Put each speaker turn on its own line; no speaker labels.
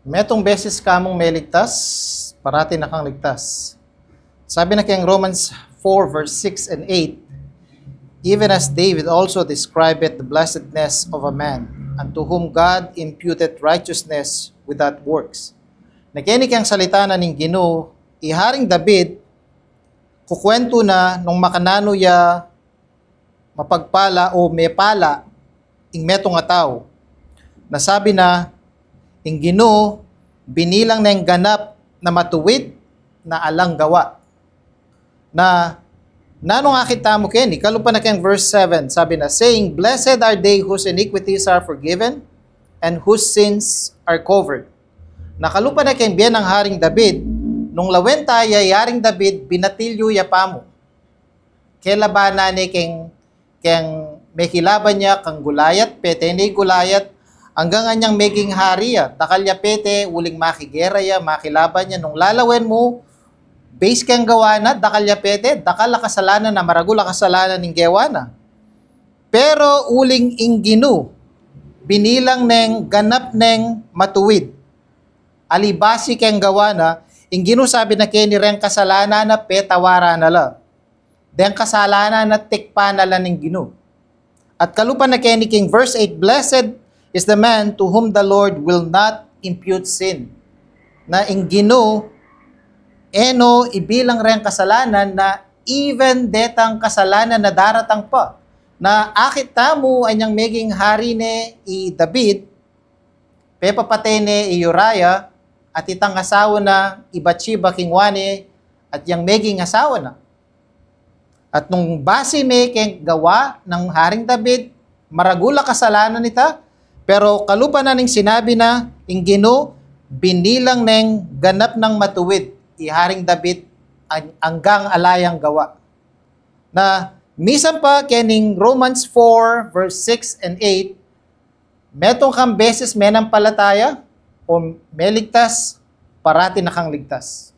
Metong beses kamong may ligtas, parati na kang ligtas. Sabi na kayang Romans 4 verse 6 and 8, even as David also described the blessedness of a man, unto whom God imputed righteousness without works. Nakinig ang salita na ning Ginoo, iharing David, kukwento na nung makanano ya mapagpala o may pala ing metong nga tao. Nasabi na, ing Ginoo, binilang na yung ganap na matuwid na alang gawa. Na nanong akita mo ken, ikalupa na kayang verse 7, sabi na, saying, blessed are they whose iniquities are forgiven and whose sins are covered. Nakalupa na kayang biyan ng Haring David, nung lawenta yayaring David, binatilyo ya pamo. Kelabana ni keng may kilaban niya kang Gulayat, pete ni Gulayat, hanggang anyang meging hari ya, takalya pete, uling makigera ya, makilaban niya, nung lalawen mo, base kang gawa na, dakalya pete, dakala kasalanan na, maragula kasalanan ng gawa na. Pero uling ingginu, binilang neng ganap neng matuwid. Alibasi kang gawa na, ingginu sabi na kini ren kasalanan na petawara na la. Den kasalanan na tikpa na la ng ginu. At kalupa na kini king verse 8, blessed is the man to whom the Lord will not impute sin. Na ingginu, eno ibilang ren kasalanan na even detang kasalanan na daratang pa. Na akit tamo anyang meging hari ne i David, pepapatay ne i Uriah, at itang asawa na i Bathsheba kingwane, at yang meging asawa na. At nung base me keng gawa ng Haring David, maragula kasalanan nita, pero kalupa na ning sinabi na, ingginu, binilang neng ganap ng matuwid, i Haring David, hanggang alayang gawa. Na, misan pa, kening Romans 4, verse 6 and 8, metong kang beses menampalataya, o meligtas, parati na kang ligtas.